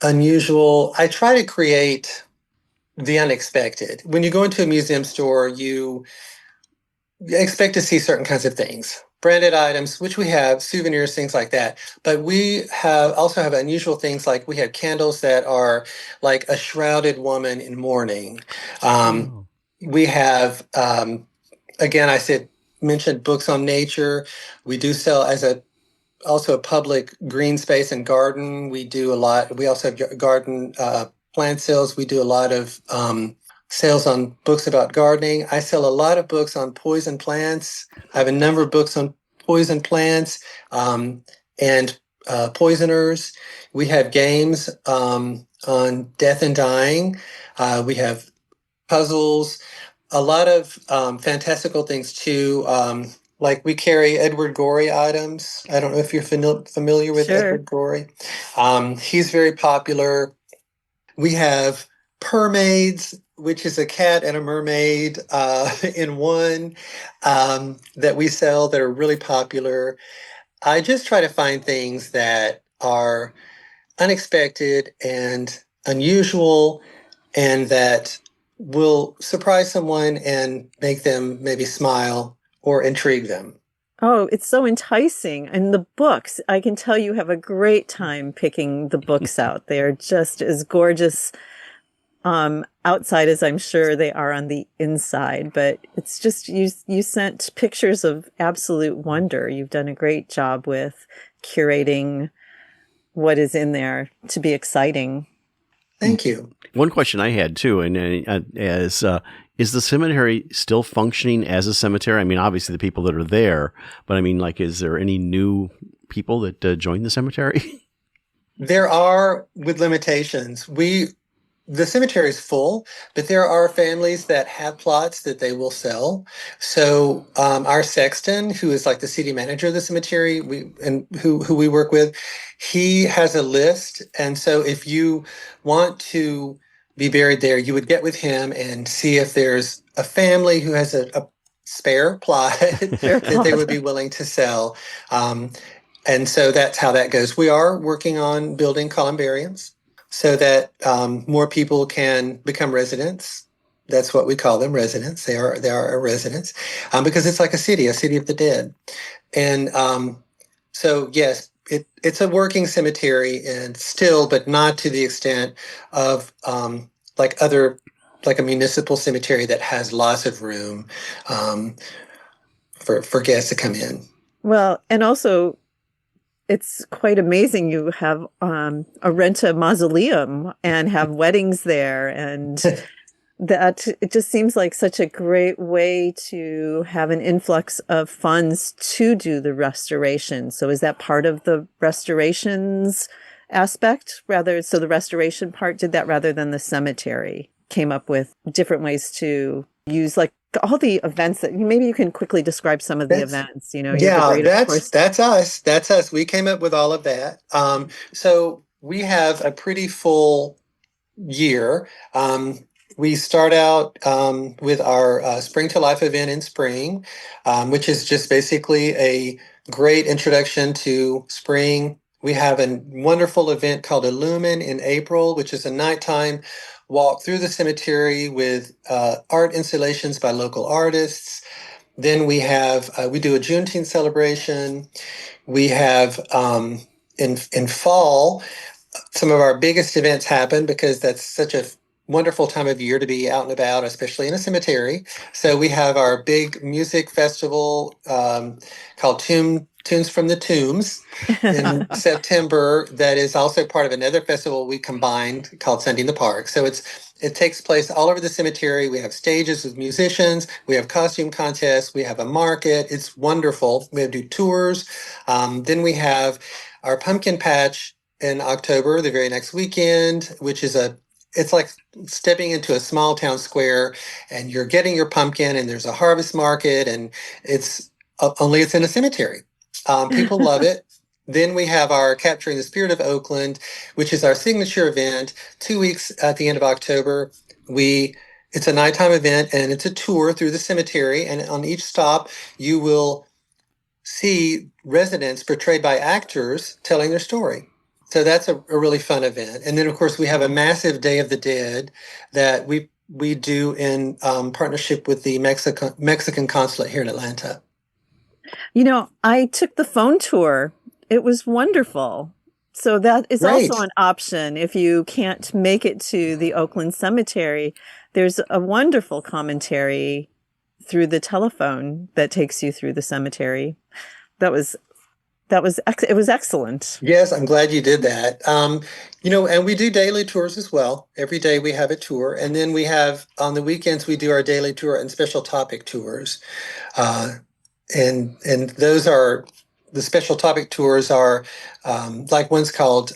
unusual. I try to create the unexpected. When you go into a museum store, you expect to see certain kinds of things, branded items, which we have, souvenirs, things like that. But we also have unusual things, like we have candles that are like a shrouded woman in mourning. We have, again, mentioned books on nature. We do sell also a public green space and garden. We do a lot. We also have garden plant sales. We do a lot of sales on books about gardening. I sell a lot of books on poison plants. I have a number of books on poison plants and poisoners. We have games on death and dying. We have puzzles, a lot of fantastical things too. Like we carry Edward Gorey items. I don't know if you're familiar with Edward Gorey. He's very popular. We have Permaids, which is a cat and a mermaid in one that we sell that are really popular. I just try to find things that are unexpected and unusual and that will surprise someone and make them maybe smile or intrigue them. Oh, it's so enticing. And the books, I can tell you have a great time picking the books out. They are just as gorgeous outside as I'm sure they are on the inside. But it's just, you sent pictures of absolute wonder. You've done a great job with curating what is in there to be exciting. Thank you. One question I had too, is the cemetery still functioning as a cemetery? I mean, obviously the people that are there, but I mean, like, is there any new people that join the cemetery? There are, with limitations. The cemetery is full, but there are families that have plots that they will sell. So our sexton, who is like the city manager of the cemetery, who we work with, he has a list. And so if you want to be buried there, you would get with him and see if there's a family who has a spare plot that they would be willing to sell. And so that's how that goes. We are working on building columbariums so that more people can become residents. That's what we call them, residents. They are our residents, because it's like a city of the dead. And so, yes, it's a working cemetery, and still, but not to the extent of like a municipal cemetery that has lots of room for guests to come in. Well, and also, it's quite amazing. You have rent a mausoleum and have weddings there, and that it just seems like such a great way to have an influx of funds to do the restoration. So is that part of the restorations aspect rather? So the restoration part did that rather than the cemetery came up with different ways to use like all the events that maybe you can quickly describe some of the events, you know. That's us. That's us. We came up with all of that. So we have a pretty full year. We start out with our Spring to Life event in spring, which is just basically a great introduction to spring. We have a wonderful event called Illumine in April, which is a nighttime walk through the cemetery with art installations by local artists. Then we have we do a Juneteenth celebration. We have in fall, some of our biggest events happen because that's such a wonderful time of year to be out and about, especially in a cemetery. So we have our big music festival called Tunes from the Tombs in September. That is also part of another festival we combined called Sunday in the Park. So it takes place all over the cemetery. We have stages with musicians. We have costume contests. We have a market. It's wonderful. We do tours. Then we have our pumpkin patch in October, the very next weekend, which is it's like stepping into a small town square, and you're getting your pumpkin, and there's a harvest market, and it's in a cemetery. People love it. Then we have our Capturing the Spirit of Oakland, which is our signature event, 2 weeks at the end of October. It's a nighttime event, and it's a tour through the cemetery. And on each stop, you will see residents portrayed by actors telling their story. So that's a really fun event. And then, of course, we have a massive Day of the Dead that we do in partnership with the Mexican consulate here in Atlanta. You know, I took the phone tour. It was wonderful. So that is also an option. If you can't make it to the Oakland Cemetery, there's a wonderful commentary through the telephone that takes you through the cemetery. It was excellent. Yes, I'm glad you did that. And we do daily tours as well. Every day we have a tour. And then we have, on the weekends, we do our daily tour and special topic tours. And those are, the special topic tours are like one's called,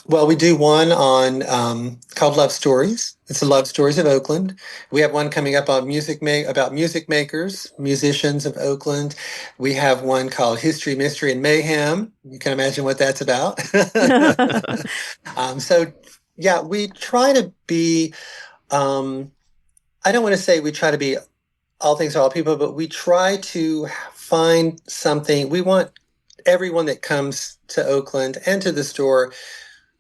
we do one on called Love Stories. It's the Love Stories of Oakland. We have one coming up on about music makers, musicians of Oakland. We have one called History, Mystery, and Mayhem. You can imagine what that's about. We try to be, I don't want to say we try to be all things to all people, but we try to find something. We want everyone that comes to Oakland and to the store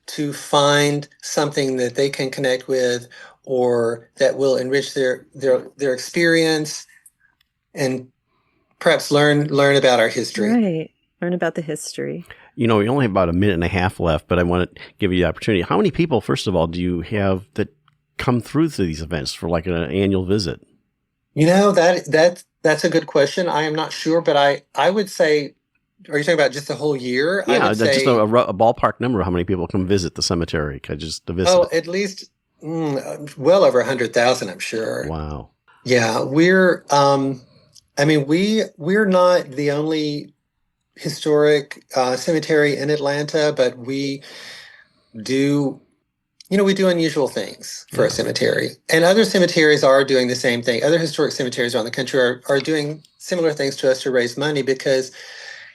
to find something that they can connect with, or that will enrich their experience, and perhaps learn about our history. Right. Learn about the history. You know, we only have about a minute and a half left, but I want to give you the opportunity. How many people, first of all, do you have that come through to these events for like an annual visit? You know, that's a good question. I am not sure, but I would say, are you talking about just the whole year? Yeah, just a ballpark number of how many people come visit the cemetery. Just to visit. Oh, at least well over 100,000, I'm sure. Wow. Yeah, we're not the only historic cemetery in Atlanta, but we do unusual things for a cemetery. And other cemeteries are doing the same thing. Other historic cemeteries around the country are doing similar things to us to raise money, because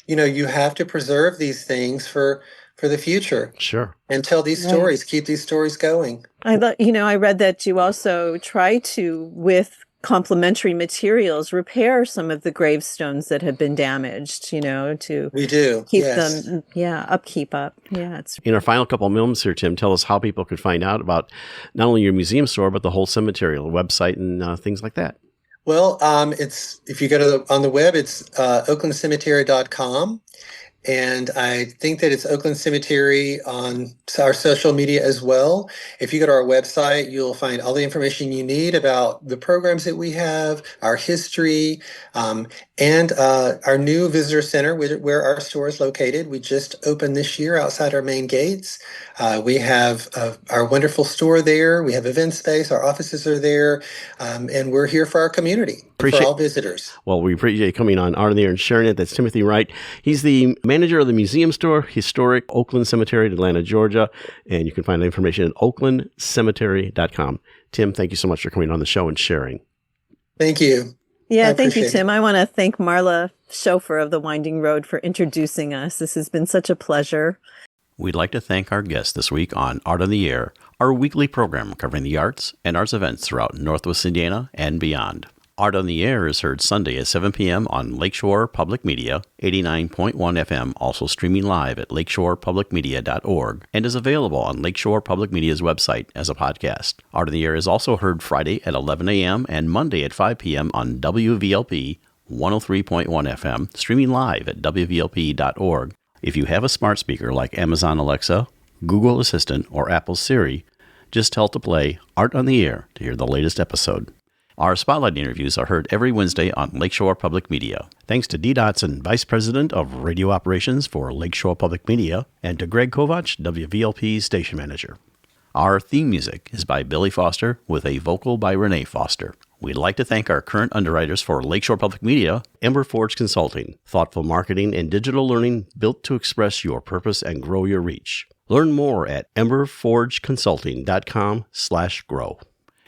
you have to preserve these things for the future. Sure. And tell these stories, keep these stories going. I read that you also try to, with complementary materials repair some of the gravestones that have been damaged, to We do. keep Yes. them, keep up. Yeah, it's In our final couple of moments here, Tim, tell us how people could find out about not only your museum store, but the whole cemetery, the website, and things like that. Well, it's if you go to on the web, it's oaklandcemetery.com. And I think that it's Oakland Cemetery on our social media as well. If you go to our website, you'll find all the information you need about the programs that we have, our history, and our new visitor center where our store is located. We just opened this year outside our main gates. We have our wonderful store there. We have event space. Our offices are there. And we're here for our community, for all visitors. Well, we appreciate you coming on Art on the Air and sharing it. That's Timothy Wright. He's the manager of the museum store, historic Oakland Cemetery in Atlanta, Georgia. And you can find the information at oaklandcemetery.com. Tim, thank you so much for coming on the show and sharing. Thank you. Yeah, thank you, Tim. I want to thank Marla, chauffeur of the Winding Road, for introducing us. This has been such a pleasure. We'd like to thank our guest this week on Art on the Air, our weekly program covering the arts and arts events throughout Northwest Indiana and beyond. Art on the Air is heard Sunday at 7 p.m. on Lakeshore Public Media, 89.1 FM, also streaming live at lakeshorepublicmedia.org, and is available on Lakeshore Public Media's website as a podcast. Art on the Air is also heard Friday at 11 a.m. and Monday at 5 p.m. on WVLP 103.1 FM, streaming live at wvlp.org. If you have a smart speaker like Amazon Alexa, Google Assistant, or Apple Siri, just tell it to play Art on the Air to hear the latest episode. Our Spotlight interviews are heard every Wednesday on Lakeshore Public Media. Thanks to Dee Dotson, Vice President of Radio Operations for Lakeshore Public Media, and to Greg Kovach, WVLP's Station Manager. Our theme music is by Billy Foster with a vocal by Renee Foster. We'd like to thank our current underwriters for Lakeshore Public Media, Ember Forge Consulting, thoughtful marketing and digital learning built to express your purpose and grow your reach. Learn more at emberforgeconsulting.com/grow.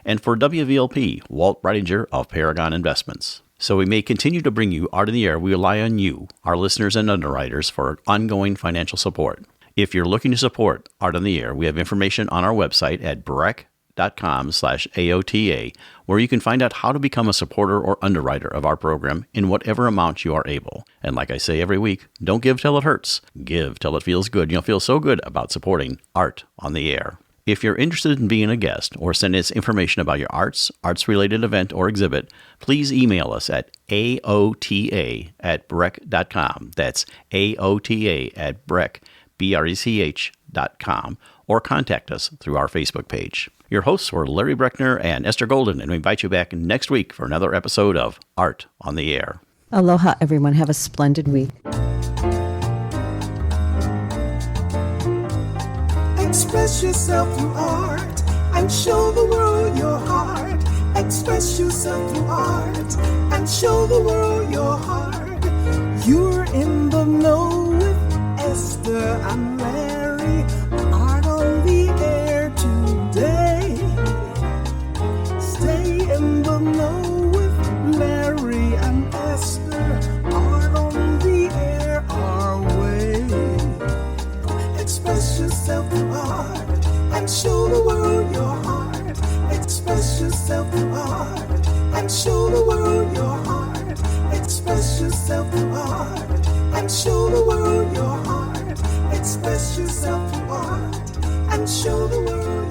And for WVLP, Walt Breidinger of Paragon Investments. So we may continue to bring you Art in the Air. We rely on you, our listeners and underwriters, for ongoing financial support. If you're looking to support Art on the Air, we have information on our website at breck.com/AOTA, where you can find out how to become a supporter or underwriter of our program in whatever amount you are able. And like I say every week, don't give till it hurts. Give till it feels good. You'll feel so good about supporting Art on the Air. If you're interested in being a guest or send us information about your arts-related event or exhibit, please email us at aota@breck.com. That's aota@breck.com, or contact us through our Facebook page. Your hosts were Larry Breckner and Esther Golden, and we invite you back next week for another episode of Art on the Air. Aloha, everyone. Have a splendid week. Express yourself through art and show the world your heart. Express yourself through art and show the world your heart. You're in the know with Esther and Larry. Art on the air today. Stay in the know with Larry and Esther. Art on the air our way. Express yourself through art and show the world your heart. Express yourself through art and show the world your heart. Express yourself through art and show the world your heart. Express yourself through art and show the world.